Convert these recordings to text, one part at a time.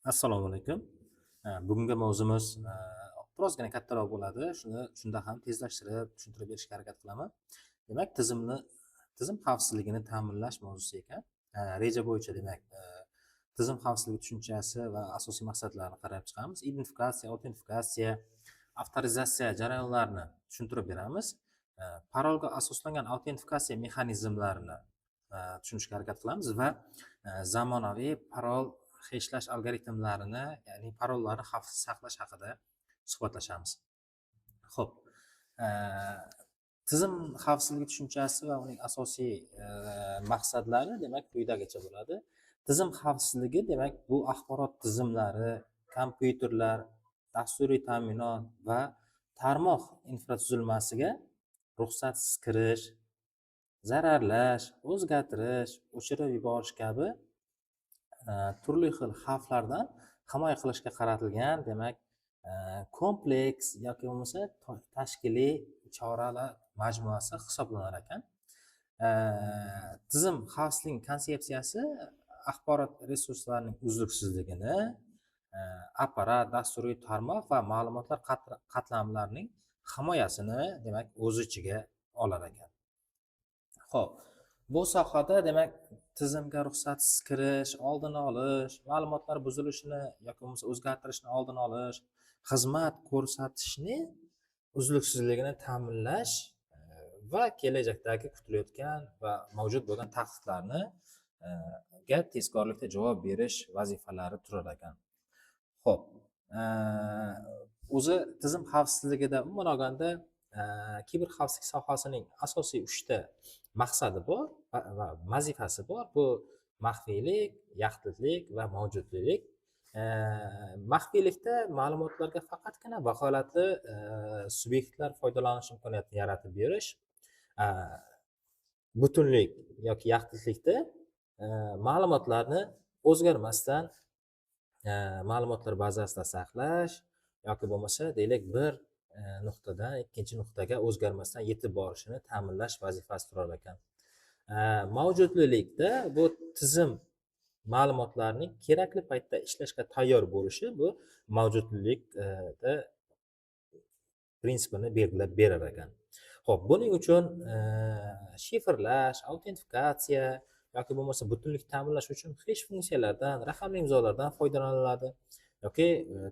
Assalomu alaykum. Bugungi mavzumiz birozgina kattaroq bo'ladi. Shunda ham tezlashtirib tushuntirib berishga harakat qilaman. Demak, tizim xavfsizligini ta'minlash mavzusi ekan. Reja bo'yicha demak, tizim xavfsizligi tushunchasi va asosiy maqsadlarini qarab chiqamiz. Identifikatsiya, autentifikatsiya, avtorizatsiya jarayonlarini tushuntirib beramiz. Parolga asoslangan autentifikatsiya mexanizmlarini tushunishga harakat qilamiz va zamonaviy parol hashlash algoritmlarini, ya'ni parollarni xavfsiz saqlash haqida suhbatlashamiz. Xo'p, tizim xavfsizligi tushunchasi va uning asosiy maqsadlari demak quyidagicha bo'ladi. Tizim xavfsizligi demak bu axborot tizimlari, kompyuterlar, dasturiy ta'minot va tarmoq infratuzilmasiga ruxsatsiz kirish, zararlash, o'zgartirish, o'chirib yuborish kabi turli xil xavflardan himoya qilishga qaratilgan demak kompleks yoki bo'lmasa tashkiliy choralar majmuasi hisoblanar ekan. Tizim xavfsizligi konsepsiyasi axborot resurslarining uzluksizligini, apparat, dasturiy tarmoq va ma'lumotlar qatlamlarining himoyasini demak o'z ichiga olar ekan. Xo'p, bu sohada demak tizimga ruxsatsiz kirish, oldini olish, ma'lumotlar buzilishini yoki bo'lmasa o'zgartirishni oldini olish, xizmat ko'rsatishni uzluksizligini ta'minlash va kelajakdagi kutilayotgan va mavjud bo'lgan tahdidlarni ga tezkorlikda javob berish vazifalari turar ekan. Xo'p, o'zi tizim xavfsizligida umuman olganda kiber xavfsizlik sohasining asosiy 3 ta maqsadi bor va vazifasi bor. Bu maxfiylik, yaxlitlik va mavjudlik. Maxfiylikda ma'lumotlarga faqatgina vakolatli subyektlar foydalanish imkoniyatini yaratib berish, butunlik yoki yaxlitlikda ma'lumotlarni o'zgarmasdan ma'lumotlar bazasida saqlash yoki bo'lmasa deylik bir nuqtadan ikkinchi nuqtaga o'zgarmasdan yetib borishini ta'minlash vazifasi turar ekan. Mavjudlikda bu tizim ma'lumotlarning kerakli paytda ishlashga tayyor bo'lishi bu mavjudlikda prinsipini belgilab berar ekan. Xo'p, buning uchun shifrlash, autentifikatsiya yoki bo'lmasa butunlik ta'minlash uchun hash funksiyalardan, raqamli imzolardan foydalaniladi yoki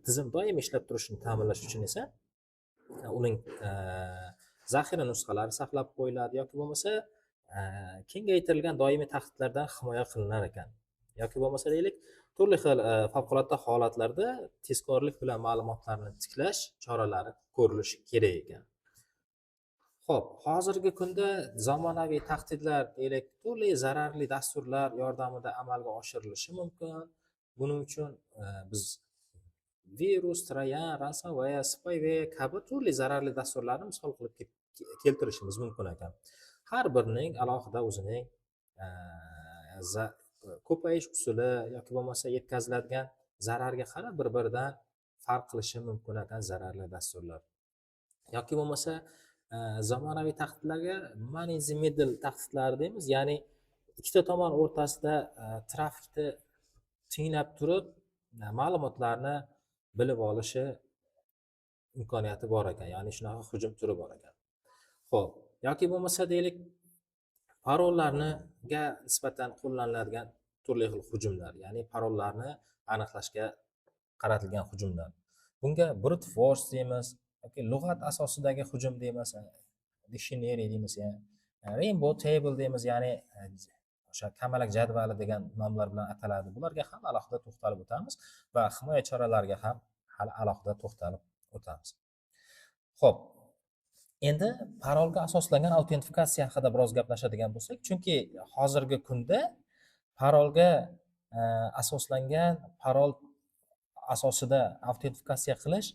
tizim doim ishlab turishini ta'minlash uchun esa uning zaxira nusxalari saqlab qo'yiladi yoki bo'lmasa kengaytirilgan doimiy tahdidlardan himoya qilinar ekan. Yoki bo'lmasa deylik, turli xil favqulodda holatlarda tezkorlik bilan ma'lumotlarni tiklash choralari ko'rilishi kerak ekan. Xo'p, hozirgi kunda zamonaviy tahdidlar deylik, turli zararli dasturlar yordamida amalga oshirilishi mumkin. Buning uchun biz virus, troyan, ransomware, spyware kabi turli zararli dasturlarni misol qilib keltirishimiz mumkin ekan. Har birining alohida o'zining ko'payish usuli yoki bo'lmasa yetkaziladigan zararga qarab bir-biridan farq qilishi mumkin ekan zararli dasturlar. Yoki bo'lmasa zamonaviy tahdidlarga man in the middle tahdidlari deymiz, ya'ni ikkita tomon o'rtasida trafikni tinglab turib ma'lumotlarni bilib olishi imkoniyati bor ekan, ya'ni shunaqa hujum turi bor ekan. Xo'p, yoki bo'lmasa deylik parollarga nisbatan qo'llaniladigan turli xil hujumlar, ya'ni parollarni aniqlashga qaratilgan hujumlar. Bunga brute force deymiz yoki lug'at asosidagi hujum deymiz, dictionary deymiz, rainbow table deymiz, ya'ni o'sha kamalak jadvali degan nomlar bilan ataladi. Bularga ham alohida to'xtalib o'tamiz va himoya choralariga ham hali alohida to'xtalib o'tamiz. Xo'p, endi parolga asoslangan autentifikatsiya haqida biroz gaplashadigan bo'lsak, chunki hozirgi kunda parolga asoslangan parol asosida autentifikatsiya qilish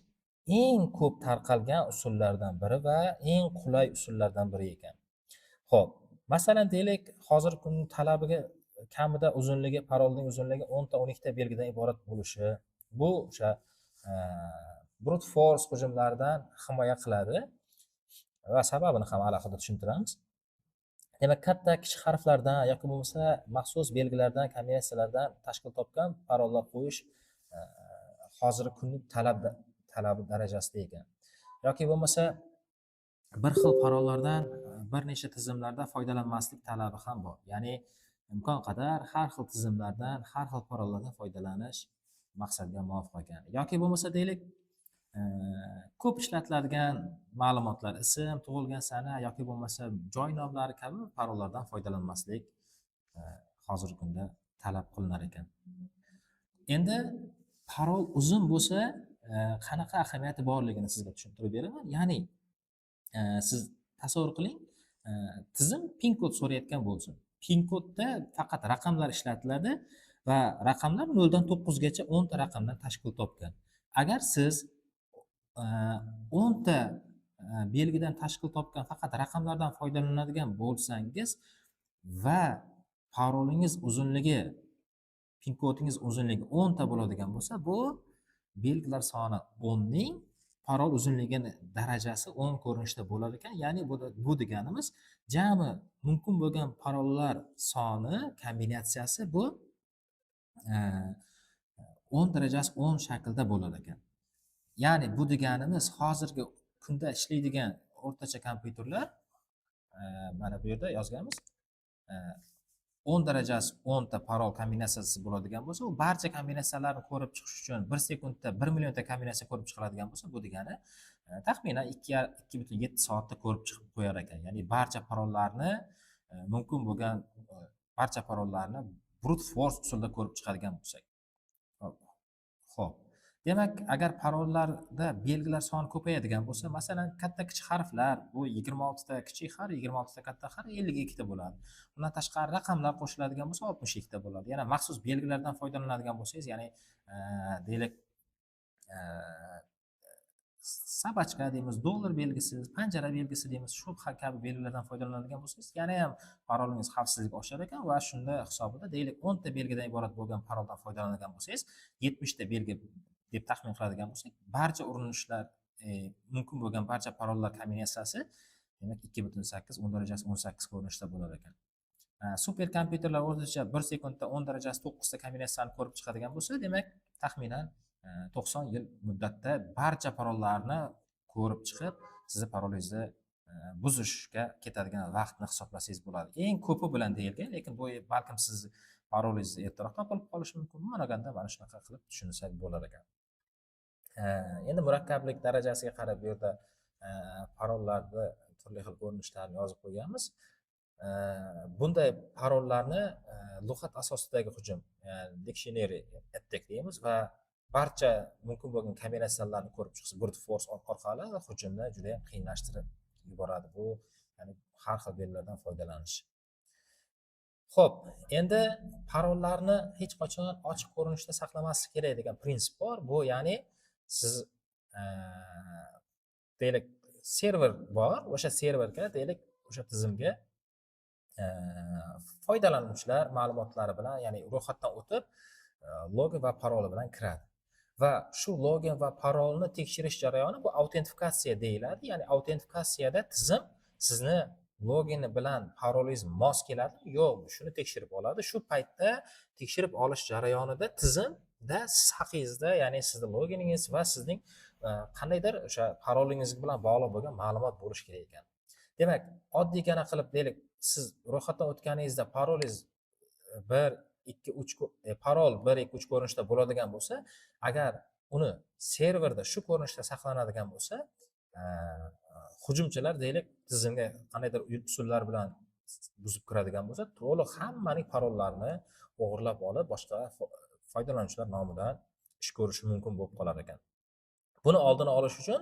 eng ko'p tarqalgan usullardan biri va eng qulay usullardan biri ekan. Xo'p, masalan deylik, hozirgi kunning talabiga kamida uzunligi, parolning uzunligi 10 ta 12 ta belgidan iborat bo'lishi, bu o'sha brute force hujumlaridan himoya qiladi va sababini ham alohida tushuntiramiz. Demak, katta kichik harflardan yoki bo'lmasa maxsus belgilardan, kombinatsiyalardan tashkil topgan parollar qo'yish hozirgi kunning talabi darajasida ekan. Yoki bo'lmasa bir xil parollardan bir nechta tizimlarda foydalanmaslik talabi ham bor. Ya'ni imkon qadar har xil tizimlardan, har xil parollardan foydalanish maqsadga muvofiq ekan. Yoki bo'lmasa deylik, ko'p ishlatiladigan ma'lumotlar, ism, tug'ilgan sana yoki bo'lmasa joy nomlari kabi parollardan foydalanmaslik hozirgi kunda talab qilinar ekan. Endi parol uzun bo'lsa, qanaqa ahamiyati borligini sizga tushuntirib beraman. Ya'ni siz tasavvur qiling, tizim pin kod so'rayotgan bo'lsin. Pin kodda faqat raqamlar ishlatiladi va raqamlar 0 dan 9 gacha 10 ta raqamdan tashkil topgan. Agar siz 10 ta belgidan tashkil topgan faqat raqamlardan foydalanadigan bo'lsangiz va parolingiz uzunligi, pin kodingiz uzunligi 10 ta bo'ladigan bo'lsa, bu belgilar soni 10 ning parol uzunligini darajasi 10 ko'rinishda bo'lar ekan. Ya'ni bu deganimiz jami mumkin bo'lgan parollar soni kombinatsiyasi bu 10 darajasi 10 shaklda bo'lar ekan. Ya'ni bu deganimiz hozirgi kunda ishlaydigan o'rtacha kompyuterlar, mana bu yerda yozganmiz, 10 darajasi 10 ta parol kombinatsiyasi bo'ladigan bo'lsa, u barcha kombinatsiyalarni ko'rib chiqish uchun 1 sekundda 1 million ta kombinatsiya ko'rib chiqiladigan bo'lsa, bu degani taxminan 2,7 soatda ko'rib chiqib qo'yar ekan. Ya'ni barcha parollarni mumkin bo'lgan barcha parollarni brute force usulida ko'rib chiqadigan bo'lsak. Xo'p. Demak, agar parollarda belgilar soni ko'payadigan bo'lsa, masalan, katta kichik harflar, bu 26 ta kichik harf, 26 ta katta harf 52 ta bo'ladi. Undan tashqari raqamlar qo'shiladigan bo'lsa, 62 ta bo'ladi. Yana maxsus belgilardan foydalanadigan bo'lsangiz, ya'ni deylik, sabachka deymiz, dollar belgisi, panjara belgisi deymiz, shu kabi belgilardan foydalanadigan bo'lsangiz, yana ham parolingiz xavfsizligi oshar ekan va shunda hisobida deylik 10 ta belgidan iborat bo'lgan paroldan foydalanadigan bo'lsangiz, 70 ta belgi deb taxmin qiladigan bo'lsak, barcha urinishlar, mumkin bo'lgan barcha parollar kombinatsiyasi demak 2,8 10 darajasi 18 ko'rinishda bo'lar ekan. Super kompyuterlar o'rtacha 1 sekundda 10 darajasi 9 ta kombinatsiyani ko'rib chiqadigan bo'lsa, demak taxminan 90 yil muddatda barcha parollarni ko'rib chiqib, sizni parolingizni buzishga ketadigan vaqtni hisoblasangiz bo'ladi. Eng ko'pi bilan deyilgan, lekin bu balkim siz parolingizni ertaroq topilib qolishi mumkin. Managanda mana shunaqa qilib tushunsak bo'lar ekan. Endi murakkablik darajasiga qarab bu yerda parollarni turli xil ko'rinishlarini yozib qo'yganmiz. Bunday parollarni lug'at asosidagi hujum, dictionary attack deymiz va barcha mumkin bo'lgan kombinatsiyalarni ko'rib chiqsa, brute force orqali hujumni juda ham qiyinlashtirib yuboradi. Bu ya'ni har xil belgilardan foydalanish. Xo'p, endi parollarni hech qachon ochiq ko'rinishda saqlamaslik kerak degan prinsip bor. Bu ya'ni siz deylik server bor, o'sha serverga deylik o'sha tizimga foydalanuvchilar ma'lumotlari bilan, ya'ni ro'yxatdan o'tib login va paroli bilan kiradi. Va shu login va parolni tekshirish jarayoni bu autentifikatsiya deyiladi. Ya'ni autentifikatsiyada tizim sizni logini bilan parolingiz mos keladimi, yo'q, shuni tekshirib oladi. Shu paytda tekshirib olish jarayonida tizimda siz haqingizda, ya'ni sizning loginingiz va sizning qandaydir o'sha parolingiz bilan bog'liq bo'lgan ma'lumot bo'lishi kerak ekan. Demak, oddiygina qilib deylik, siz ro'yxatdan o'tganingizda parolingiz 1 2 3 parol 1 2 3 ko'rinishda bo'ladigan bo'lsa, agar uni serverda shu ko'rinishda saqlanadigan bo'lsa, hujumchilar deylik tizimga qandaydir usullar bilan buzib kiradigan bo'lsa, to'liq hammaning parollarini o'g'irlab olib, boshqa foydalanuvchilar nomidan ish ko'rishi mumkin bo'lib qolar ekan. Buni oldini olish uchun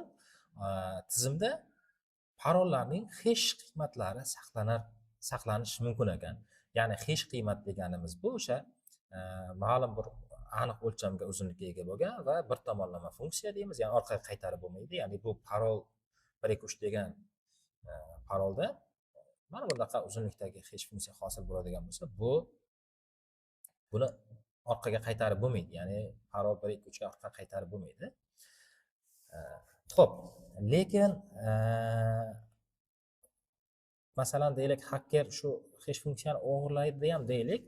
tizimda parollarning hash qiymatlari saqlanishi mumkin ekan. Ya'ni hash qiymat deganimiz bu o'sha ma'lum bir aniq o'lchamga uzunlikka ega bo'lgan va bir tomonlama funksiya deymiz, ya'ni orqaga qaytarib bo'lmaydi. Ya'ni bu parol 1 2 3 degan parolda mana bunaqa uzunlikdagi hash funksiya hosil bo'ladigan bo'lsa, buni orqaga qaytarib bo'lmaydi. Ya'ni parol 1 2 3 ga orqaga qaytarib bo'lmaydi. Xo'p, lekin masalan deylik, hacker shu hash funksiyani o'g'irlaydi ham deylik,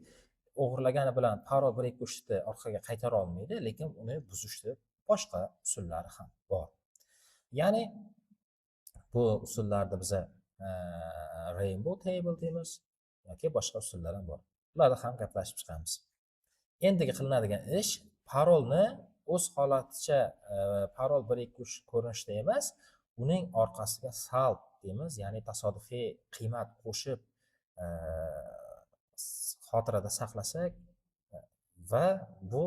o'g'irlagani bilan parol bir ikki uchta orqaga qaytara olmaydi, lekin uni buzishni boshqa usullari ham bor. Ya'ni bu usullarda biza rainbow table deymiz yoki boshqa usullar ham bor. Ularda ham gaplashib chiqamiz. Endigi qilinadigan ish parolni o'z holaticha parol 1 2 3 ko'rinishda emas, uning orqasiga salt deymiz, ya'ni tasodifiy qiymat qo'shib xotirada saqlasak va bu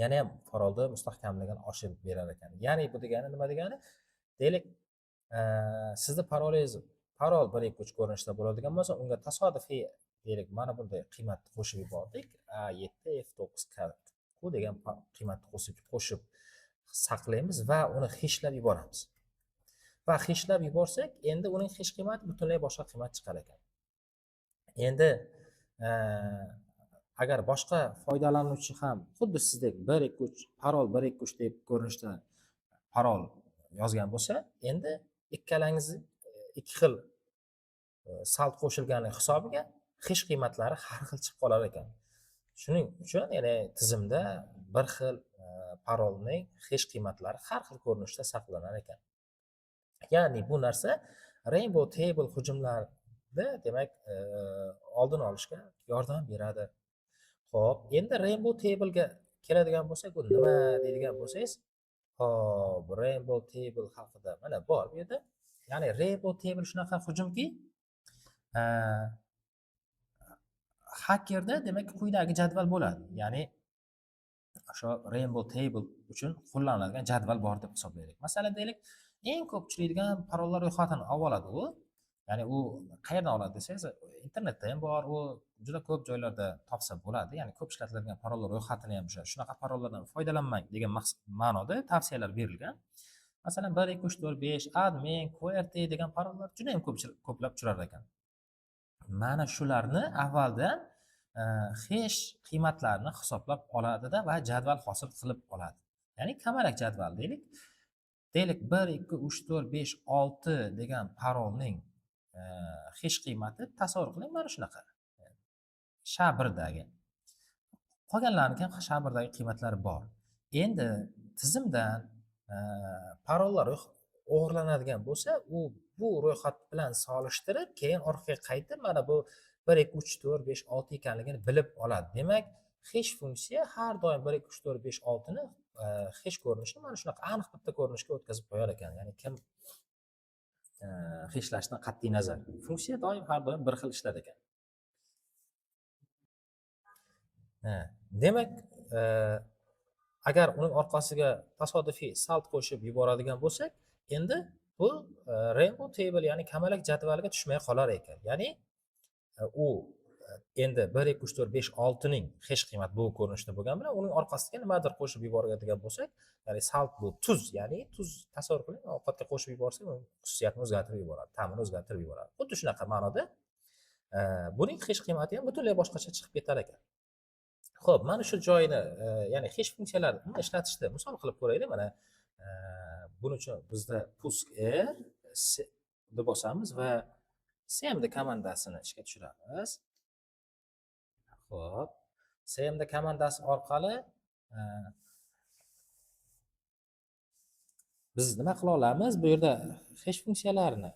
yana ham parolni mustahkamligini oshirib berar ekan. Ya'ni bu degani nima degani? Deylik, sizni parolingiz parol 1 2 3 ko'rinishda bo'ladigan bo'lsa, unga tasodifiy deylik mana bunday qiymatni qo'shib yubordik. A7 F9 Q degan qiymatni qo'shib saqlaymiz va uni heshlab yuboramiz. Va heshlab yuborsak, endi uning hesh qiymati butunlay boshqa qiymat chiqar ekan. Endi agar boshqa foydalanuvchi ham xuddi sizdek 1 2 3 parol 1 2 3 deb ko'rinishda parol yozgan bo'lsa, endi ikkalangiz ikki xil salt qo'shilgani hisobiga hesh qiymatlari har xil chiqib qolar ekan. Shuning uchun ya'ni tizimda bir xil parolning hesh qiymatlari har xil ko'rinishda saqlanar ekan. Ya'ni bu narsa rainbow table hujumlarni demak oldini olishga yordam beradi. Xo'p, endi rainbow table ga keladigan bo'lsak, bu nima deydigan bo'lsangiz, hop, rainbow table haqida mana bor bu yerda. Ya'ni rainbow table shunaqa hujumki, hakkerda demak quyidagi jadval bo'ladi. Ya'ni o'sha rainbow table uchun qo'llaniladigan jadval bor deb hisoblaylik. Masalan, deylik, eng ko'p uchraydigan parollar ro'yxatini oladi u. Ya'ni u qayerdan oladi desangiz, internetda ham bor, u juda ko'p joylarda topsa bo'ladi. Ya'ni ko'p ishlatiladigan parollar ro'yxatini ham shunaqa parollardan foydalanmang degan ma'noda tavsiyalar berilgan. Masalan, 1 2 3 4 5 admin, QWERTY degan parollar juda ham ko'plab uchrar ekan. Mana shularni avvaldan hesh qiymatlarini hisoblab oladida va jadval hosil qilib oladi. Ya'ni kamalak jadval deylik. Deylik 1 2 3 4 5 6 degan parolning hesh qiymati tasavvur qiling mana shunaqa. SHA-1dagi. Qolganlarining ham SHA-1dagi qiymatlari bor. Endi tizimdan parollar o'g'irlanadigan bo'lsa, u bu ro'yxat bilan solishtirib, keyin orqaga qaytib mana bu 1 2 3 4 5 6 ekanligini bilib oladi. Demak, hesh funksiya har doim 1 2 3 4 5 6 ni hesh ko'rinishini mana shunaqa aniq bitta ko'rinishga o'tkazib qo'yar ekan. Ya'ni kim heshlashdan qat'iy nazar. Funksiya doim har doim bir xil ishlar ekan. Demak, agar uning orqasiga tasodifiy salt qo'shib yuboradigan bo'lsak, endi bu rainbow table, ya'ni kamalak jadvaliga tushmay qolar ekan. Ya'ni u endi 1 2 3 4 5 6 ning hesh qiymat bu ko'rinishda bo'lgani bilan uning orqasiga nimadir qo'shib yuboradigan bo'lsak, ya'ni salt bu tuz, ya'ni tuz tasavvur qiling, ovqatga qo'shib yuborsak, uning xususiyatini o'zgartirib yuboradi, ta'mini o'zgartirib yuboradi. Xuddi shunaqa ma'noda buning hesh qiymati ham butunlay boshqacha chiqib ketar ekan. Xo'p, mana shu joyini, ya'ni hesh funksiyalarini ishlatishni misol qilib ko'raylik. Mana buning uchun bizda pusk r deb bosamiz va cmd komandasini ishga tushiramiz. Xo'p, cmd komandasi orqali biz nima qila olamiz? Bu yerda hesh funksiyalarini,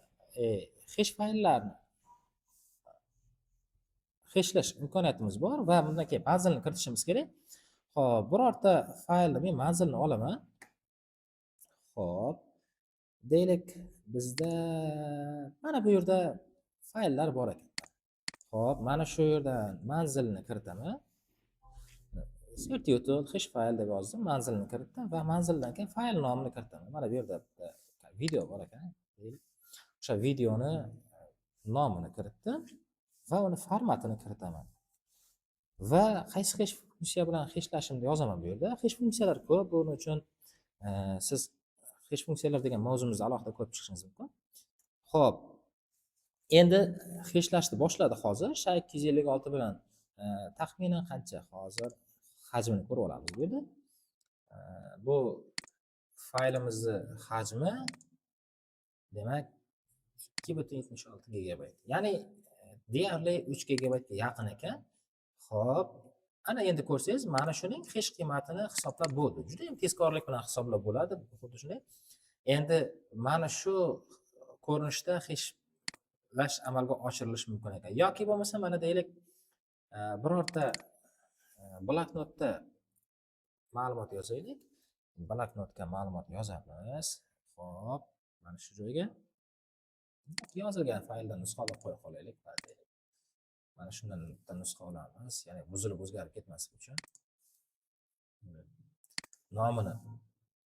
hesh fayllarni heshlash imkoniyatimiz bor va bundan keyin manzilni kiritishimiz kerak. Xo'p, birorta faylni men manzilni olaman. Xo'p, deylik, bizda mana bu yerda fayllar bor ekan. Xo'p, mana shu yerdan manzilni kiritaman. Certutul hesh fayl deb yozdim, manzilni kiritdim va manzildan keyin fayl nomini kiritaman. Mana bu yerda video bor ekan. O'sha videoni nomini kiritdim va uni formatini kiritaman. Va qaysi hesh funksiya bilan heshlashimni yozaman bu yerda. Hesh funksiyalar ko'p, buning uchun siz hesh funksiyalar degan mavzumizni alohida ko'rib chiqishingiz mumkin. Xo'p, endi heshlashni boshladi hozir. SHA-256 bilan taxminan qancha hozir hajmini ko'rib olamiz bu yerda. Bu faylimizni hajmi demak 2.76 GB. Ya'ni deyarli 3 GB ga yaqin ekan. Xo'p, ana endi ko'rsangiz, mana shuning hash qiymatini hisoblab bo'ldi. Juda ham tezkorlik bilan hisoblab bo'ladi, xuddi shunday. Endi mana shu ko'rinishda hashlash amalga oshirilishi mumkin ekan. Yoki bo'lmasa mana deylik, birorta bloknotda ma'lumot yozaylik. Bloknotga ma'lumot yozamiz. Xo'p, mana shu joyga yozilgan fayldan nusxa olib qo'ya qolaylik. Mana shundan bitta nusxa olamiz, ya'ni buzilib o'zgarib ketmasligi uchun. Nomini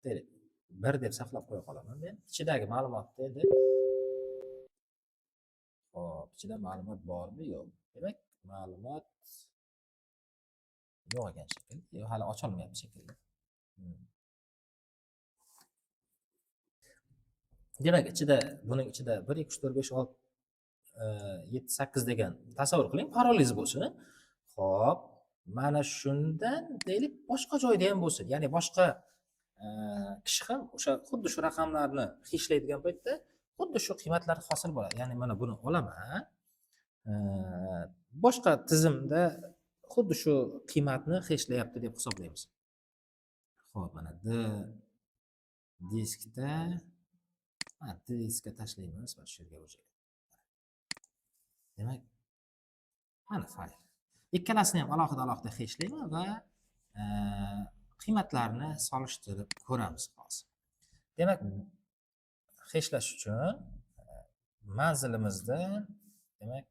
deylik 1 deb saqlab qo'ya qolaman men. Ichidagi ma'lumotni endi hop, ichida ma'lumot bormi, yo'q? Demak, ma'lumot yo'q ekan shekilli. Yo'q, hali ocholmayapti shekilli. Demak, buning ichida 1 2 3 4 5 6 7 8 degan tasavvur qiling, parolingiz bo'lsin. Xo'p, mana shundan deylik boshqa joyda ham bo'lsin. Ya'ni boshqa kishi ham o'sha xuddi shu raqamlarni hashlaydigan paytda xuddi shu qiymatlar hosil bo'ladi. Ya'ni mana buni olaman. Boshqa tizimda xuddi shu qiymatni hashlayapti deb hisoblaymiz. Xo'p, mana diskda diskka tashlaymiz va shu yerga o'chiramiz. Demak, mana fayl. Ikkalasini ham alohida hashlayman va qiymatlarni solishtirib ko'ramiz hozir. Demak, hashlash uchun manzilimizda, demak,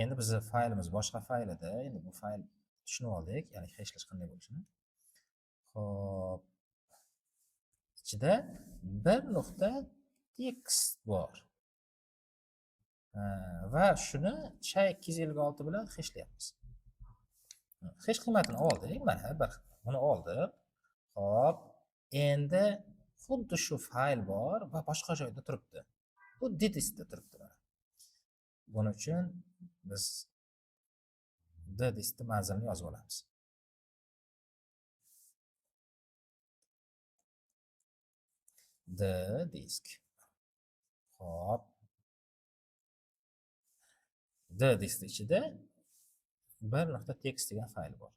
endi bizning faylimiz boshqa fayl edi. Endi bu fayl tushunib oldik, ya'ni hashlash qanday bo'lishini. Xo'p, ichida bir nuqta text bor. Va shuni SHA-256 bilan hashlayapmiz. Hash qiymatini oldik, mana buni oldim. Xo'p, endi xuddi shu fayl bor va boshqa joyda turibdi. Bu diskda turibdi mana. Buning uchun biz diskda manzilni yozib olamiz. Disk. Xo'p. disk ichida bir nuqta text degan fayl bor.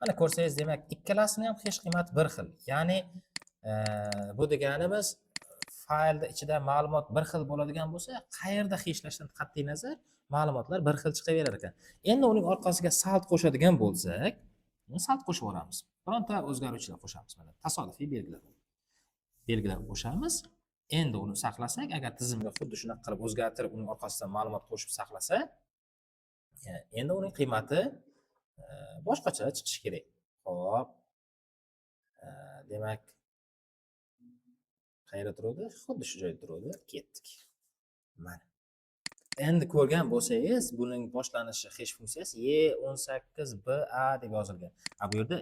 Mana ko'rsangiz, demak, ikkalasini ham hash qiymati bir xil. Ya'ni bu deganimiz faylda ichida ma'lumot bir xil bo'ladigan bo'lsa, qayerda hashlashdan qat'iy nazar ma'lumotlar bir xil chiqaverar ekan. Endi uning orqasiga salt qo'shadigan bo'lsak, salt qo'shib olamiz. Bironta o'zgaruvchilar qo'shamiz. Mana tasodifiy belgilar qo'shamiz. Endi uni saqlasak, agar tizimga xuddi shunaqa qilib o'zgartirib, uning orqasidan ma'lumot qo'shib saqlasa, endi uning qiymati boshqacha chiqishi kerak. Xo'p. Demak, qayerda turadi? Xuddi shu joyda turadi. Ketdik. Mana. Endi ko'rgan bo'lsangiz, buning boshlanishi hash funksiyasi E18BA deb yozilgan. Bu yerda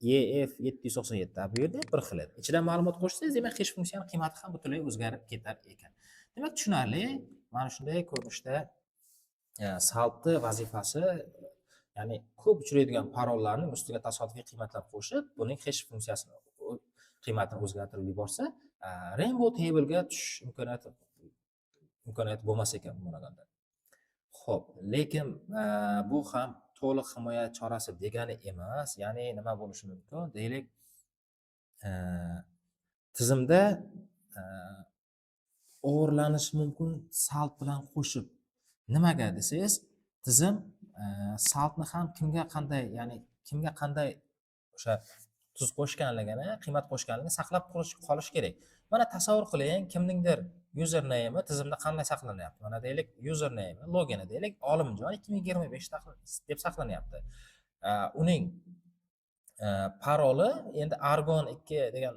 EF797. Bu yerda bir xil edi. Ichidan ma'lumot qo'shsangiz, demak, hash funksiyasining qiymati ham butunlay o'zgarib ketar ekan. Demak, tushunarli. Mana shunday ko'rinishda saltni vazifasi, ya'ni ko'p uchraydigan parollarning ustiga tasodifiy qiymatlar qo'shib, buning hash funksiyasini qiymatini o'zgartirib yuborsa, rainbow table ga tushish imkoniyati bo'lmas ekan bunaqada. Xo'p, lekin bu ham to'liq himoya chorasi degani emas. Ya'ni nima bo'lishi mumkin? Deylik, tizimda o'g'irlanishi mumkin salt bilan qo'shib. Nimaga desangiz, tizim saltni ham kimga qanday o'sha tuz qo'shganligini, qiymat qo'shganligini saqlab qolish kerak. Mana tasavvur qiling, kimningdir username tizimda qanday saqlanyapti? Mana deylik, username, logini deylik, Olimjon 2025 deb saqlanyapti. Uning paroli endi argon 2 degan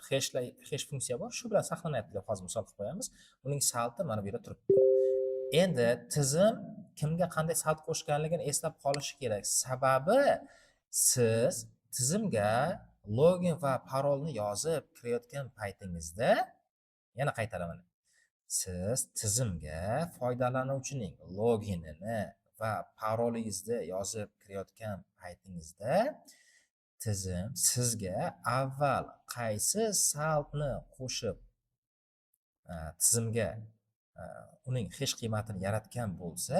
hash funksiya bor, shu bilan saqlanyapti deb hozir misol qilib qo'yamiz. Uning salti mana bu yerda turibdi. Endi tizim kimga qanday salt qo'shganligini eslab qolishi kerak. Sababi, siz tizimga login va parolni yozib kirayotgan paytingizda, yana qaytaraman. Siz tizimga foydalanuvchining loginini va parolingizni yozib kirayotgan paytingizda, tizim sizga avval qaysi saltni qo'shib tizimga uning hash qiymatini yaratgan bo'lsa,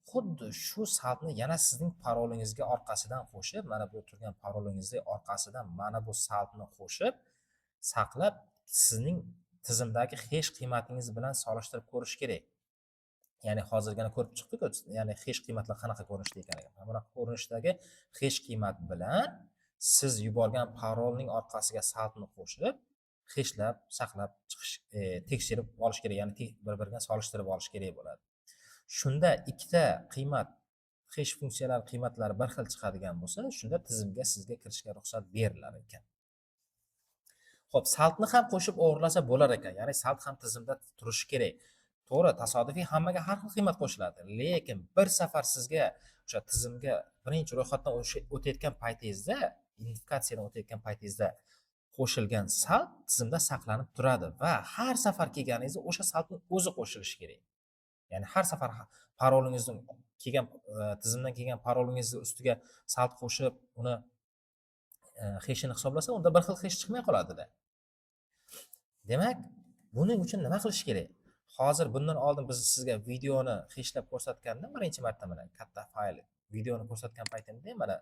xuddi shu saltni yana sizning parolingizga orqasidan qo'shib, mana bu turgan parolingizning orqasidan mana bu saltni qo'shib saqlab, sizning tizimdagi hash qiymatingiz bilan solishtirib ko'rish kerak. Ya'ni hozirgina ko'rib chiqdik-ku, ya'ni hash qiymatlar qanaqa ko'rinishda ekanligini. Mana bunaqa ko'rinishdagi hash qiymat bilan siz yuborgan parolning orqasiga saltni qo'shib, hashlab, saqlab chiqish, tekshirib olish kerak, ya'ni bir-biriga solishtirib olish kerak bo'ladi. Shunda ikkita qiymat, hash funksiyalari qiymatlari bir xil chiqadigan bo'lsa, shunda tizimga sizga kirishga ruxsat berilar ekan. Xo'p, saltni ham qo'shib o'g'irlasa bo'lar ekan. Ya'ni salt ham tizimda turishi kerak. To'g'ri, tasodifiy hammaga har xil qiymat qo'shiladi, lekin bir safar sizga o'sha tizimga birinchi ro'yxatdan o'tayotgan paytingizda, identifikatsiyadan o'tayotgan paytingizda qo'shilgan salt tizimda saqlanib turadi va har safar kelganingizda o'sha saltni o'zi qo'shilishi kerak. Ya'ni har safar parolingizdan kelgan tizimdan kelgan parolingizni ustiga salt qo'shib, uni hashini hisoblasa, unda bir xil hash chiqmay qoladi-da. Demak, buning uchun nima qilish kerak? Hozir bundan oldin biz sizga videoni hashlab ko'rsatganda, birinchi marta mana katta fayl videoni ko'rsatgan paytimda mana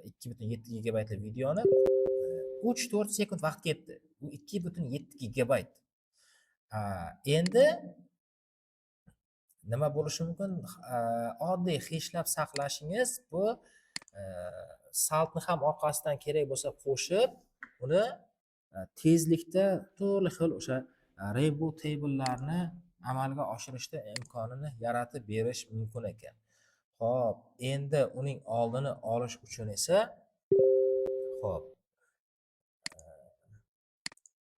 2.7 gigabaytli videoni 3-4 sekund vaqt ketdi. Bu 2.7 gigabayt. Endi nima bo'lishi mumkin? Oddiy hashlab saqlashingiz bu saltni ham orqasidan kerak bo'lsa qo'shib, uni tezlikda turli xil o'sha rainbow table'larni amalga oshirishda imkonini yaratib berish mumkin ekan. Xo'p, endi uning oldini olish uchun esa xo'p,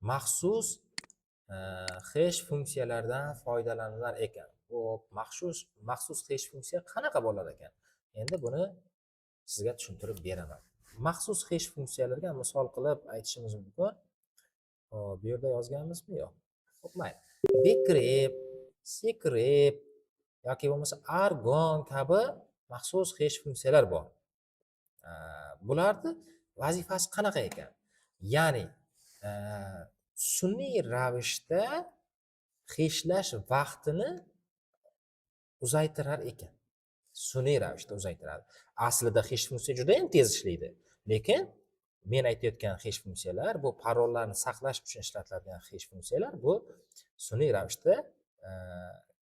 maxsus hash funksiyalaridan foydalanilar ekan. Xo'p, maxsus hash funksiya qanaqa bo'lar ekan? Endi buni sizga tushuntirib beraman. Maxsus hash funksiyalarga misol qilib aytishimiz mumkin. Xo'p, bu yerda yozganmizmi yo'q? Xo'p, mayli. Bcrypt, Secrypt yoki bo'lmasa argon kabi maxsus hash funksiyalar bor. Bularning vazifasi qanaqa ekan? Ya'ni sun'iy ravishda hashlash vaqtini uzaytirar ekan. Sun'iy ravishda uzaytiradi. Aslida hash funksiya juda ham tez ishlaydi, lekin men aytayotgan hash funksiyalar bu parollarni saqlash uchun ishlatiladigan hash funksiyalar, bu sun'iy ravishda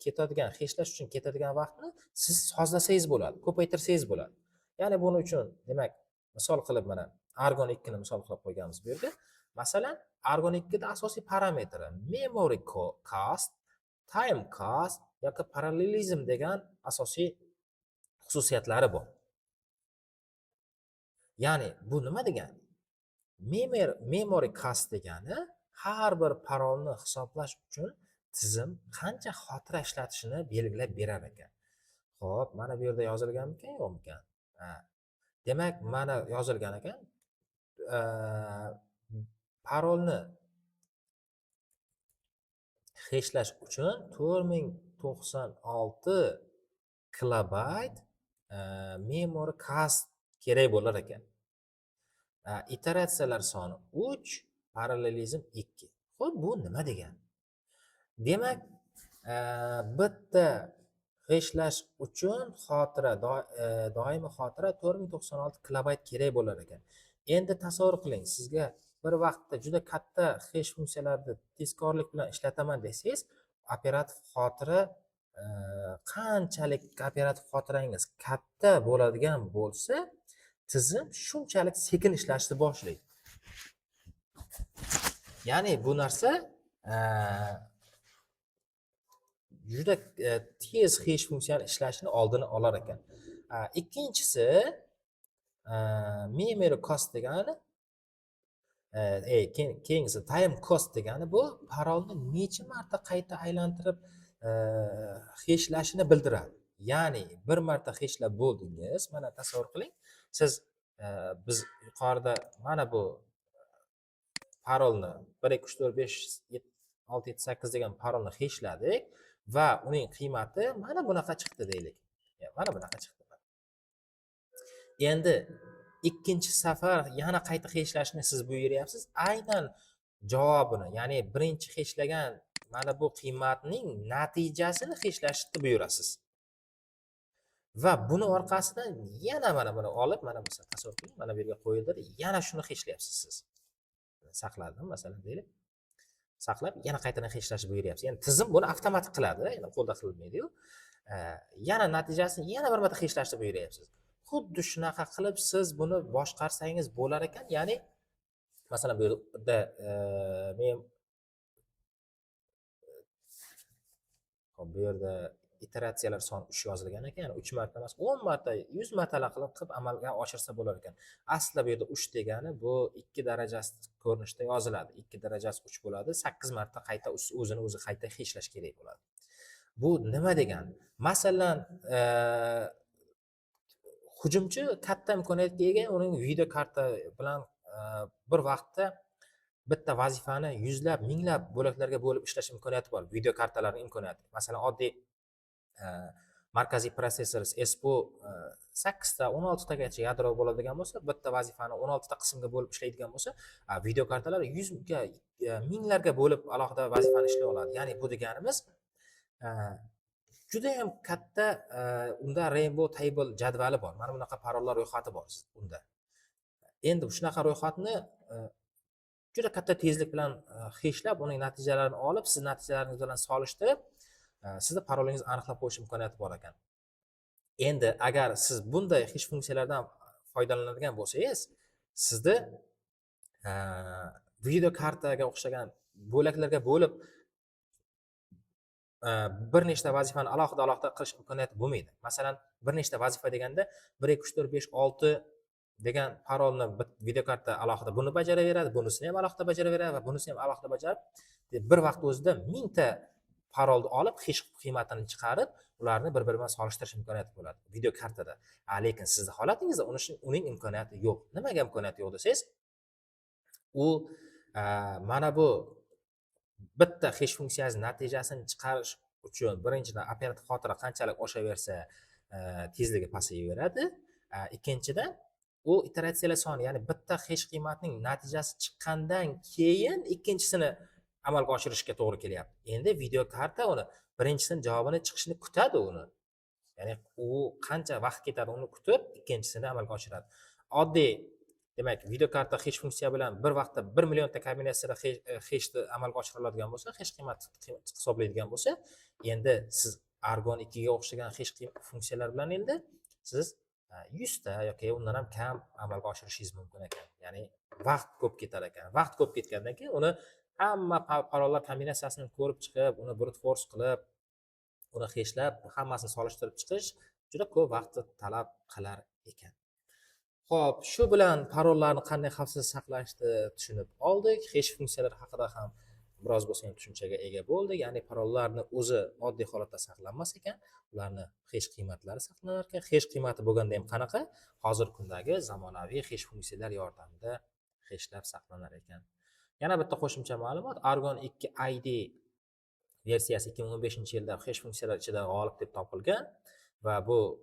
ketadigan, hashlash uchun ketadigan vaqtni siz sozlasangiz bo'ladi, ko'paytirsangiz bo'ladi. Ya'ni buning uchun, demak, misol qilib mana Argon 2 ni misol qilib qo'yganmiz bu yerda. Masalan, Argon 2 da asosiy parametri memory cost, time cost yoki parallelizm degan asosiy xususiyatlari bor. Ya'ni bu nima degani? Memory cost degani har bir parolni hisoblash uchun tizim qancha xotira ishlatishini belgilab berar ekan. Xo'p, mana bu yerda yozilganmikan, yo'qmikan? Demak, mana yozilgan ekan. Parolni hashlash uchun 4096 kilobayt memory cost kerak bo'lar ekan. Iteratsiyalar soni 3, parallelizm 2. Xo'p, bu nima degani? Demak, bitta hashlash uchun xotira, doimiy xotira 4096 kilobayt kerak bo'lar ekan. Endi tasavvur qiling, sizga bir vaqtda juda katta hash funksiyalarni tezkorlik bilan ishlataman desangiz, operativ xotira qanchalik operativ xotirangiz katta bo'ladigan bo'lsa, tizim shunchalik sekin ishlashni boshlaydi. Ya'ni bu narsa juda tez hash funksiyani ishlashini oldini olar ekan. Ikkinchisi memory cost degani, keyingisi time cost degani bu parolni necha marta qayta aylantirib hashlashini bildiradi. Ya'ni bir marta hashlab bo'ldingiz, mana tasavvur qiling, siz biz yuqorida mana bu parolni 1 2 3 4 5 6 7 8 degan parolni hashladik va uning qiymati mana bunaqa chiqdi deylik. Mana bunaqa chiqdi. Endi ikkinchi safar yana qayta hashlashni siz buyuryapsiz. Aynan javobini, ya'ni birinchi hashlagan mana bu qiymatning natijasini hashlashni buyurasiz. Va buni orqasidan yana mana buni olib, mana misol tasavvur qiling, mana bu yerga qo'yildi, yana shuni hashlayapsiz siz. Saqladim masalan deylik. Saqlab yana qaytadan hashlashni buyuryapsiz. Ya'ni tizim buni avtomatik qiladi, endi qo'lda qilmaydi-yu. Yana natijasini yana bir marta hashlashni buyuryapsiz. Xuddi shunaqa qilib siz buni boshqarsangiz bo'lar ekan. Ya'ni masalan bu yerda men bu yerda iteratsiyalar soni 3 yozilgan ekan, ya'ni 3 marta emas, 10 marta, 100 martalar qilib amalga oshirsa bo'lar ekan. Aslida bu yerda 3 degani bu 2 darajasi ko'rinishda yoziladi. 2 darajasi 3 bo'ladi. 8 marta qayta o'zini o'zi qayta hashlash kerak bo'ladi. Bu nima degani? Masalan, hujumchi katta imkoniyatga ega, uning video karta bilan bir vaqtda bitta vazifani yuzlab, minglab bo'laklarga bo'lib ishlash imkoniyati bor. Video kartalarning imkoniyati. Masalan, oddiy markaziy prosessor SPU 8 ta, 16 tagacha yadro bo'ladigan bo'lsa, bitta vazifani 16 ta qismga bo'lib ishlaydigan bo'lsa, video kartalar 100 ga, minglarga bo'lib alohida vazifani ishlay oladi. Ya'ni bu deganimiz juda ham katta unda Rainbow Table jadvali bor. Mana bunaqa parollar ro'yxati bor unda. Endi shunaqa ro'yxatni juda katta tezlik bilan hashlab, uning natijalarini olib, siz natijalaringiz bilan solishtirib, sizni parolingizni aniqlab qo'yish imkoniyati bor ekan. Endi agar siz bunday hash funksiyalardan foydalanadigan bo'lsangiz, sizni video kartaga o'xshagan bo'laklarga bo'lib bir nechta vazifani alohida qilish imkoniyati bo'lmaydi. Masalan, bir nechta vazifa deganda 1 2 3 4 5 6 degan parolni video karta alohida buni bajaraveradi, bunisini ham alohida bajaraveradi va bunisini ham alohida bajarib, bir vaqt o'zida 1000 ta parolni olib, hash qiymatini chiqarib, ularni bir-biri bilan solishtirish imkoniyati bo'ladi video kartada. Lekin sizning holatingizda uning imkoniyati yo'q. Nimaga imkoniyati yo'q desangiz, u mana bu bitta hash funksiyasi natijasini chiqarish uchun birinchidan operativ xotira qanchalik oshaversa, tezligi pasayaveradi. Ikkinchidan, u iteratsiyalar soni, ya'ni bitta hash qiymatining natijasi chiqqandan keyin ikkinchisini amalga oshirishga to'g'ri kelyapti. Endi video karta uni birinchisining javobini chiqishini kutadi uni. Ya'ni u qancha vaqt ketadi uni kutib, ikkinchisini amalga oshiradi. Oddiy, demak, video karta hash funksiya bilan bir vaqtda 1 millionta kombinatsiyada hashni amalga oshiriladigan bo'lsa, hash qiymatini hisoblaydigan bo'lsa, endi siz Argon 2 ga o'xshagan hash funksiyalar bilan endi siz 100 ta yoki undan ham kam amalga oshirishingiz mumkin ekan. Ya'ni vaqt ko'p ketar ekan. Vaqt ko'p ketgandan keyin uni hamma parollar kombinatsiyasini ko'rib chiqib, uni brute force qilib, uni hashlab, hammasini solishtirib chiqish juda ko'p vaqtni talab qilar ekan. Xo'p, shu bilan parollarni qanday xavfsiz saqlashni tushunib oldik. Hash funksiyalari haqida ham biroz bo'lsa ham tushunchaga ega bo'ldik. Ya'ni parollarni o'zi oddiy holatda saqlanmas ekan, ularni hash qiymatlari saqlanar ekan. Hash qiymati bo'lganda ham qanaqa? Hozirgi kundagi zamonaviy hash funksiyalar yordamida hashlab saqlanar ekan. Yana bitta qo'shimcha ma'lumot, Argon 2 ID versiyasi 2015-yilda hash funksiyalar ichida g'olib deb topilgan va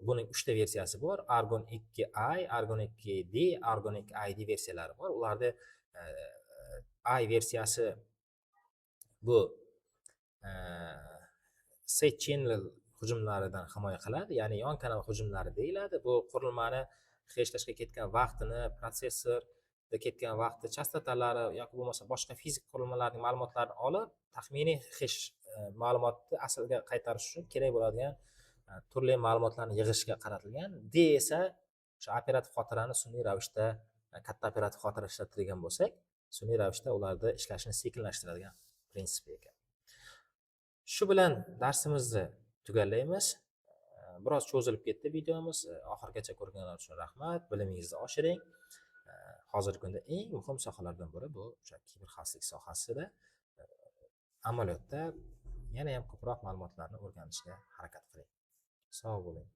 buning 3 ta versiyasi bor. Argon 2i, Argon 2d, Argon 2id versiyalari bor. Ularda i versiyasi bu side channel hujumlaridan himoya qiladi, ya'ni yon kanal hujumlari deyiladi. Bu qurilmani hashlashga ketgan vaqtini, protsessorda ketgan vaqtni, chastotalari yoki bo'lmasa boshqa fizik qurilmalarning ma'lumotlarini olib, taxminiy hash ma'lumotni aslga qaytarish uchun kerak bo'ladigan turli ma'lumotlarni yig'ishga qaratilgan. D esa o'sha operativ xotirani sun'iy ravishda, katta operativ xotira ishlatadigan bo'lsak, sun'iy ravishda ularni ishlashini sekinlashtiradigan prinsip ekan. Shu bilan darsimizni tugallaymiz. Biroz cho'zilib ketdi videomiz. Oxirigacha ko'rganlar uchun rahmat. Bilimingizni oshiring. Hozirgi kunda eng muhim sohalardan biri bu o'sha kiber xavfsizlik sohasida amaliyotda yana ham ko'proq ma'lumotlarni o'rganishga harakat qiling. Sog' bo'ling.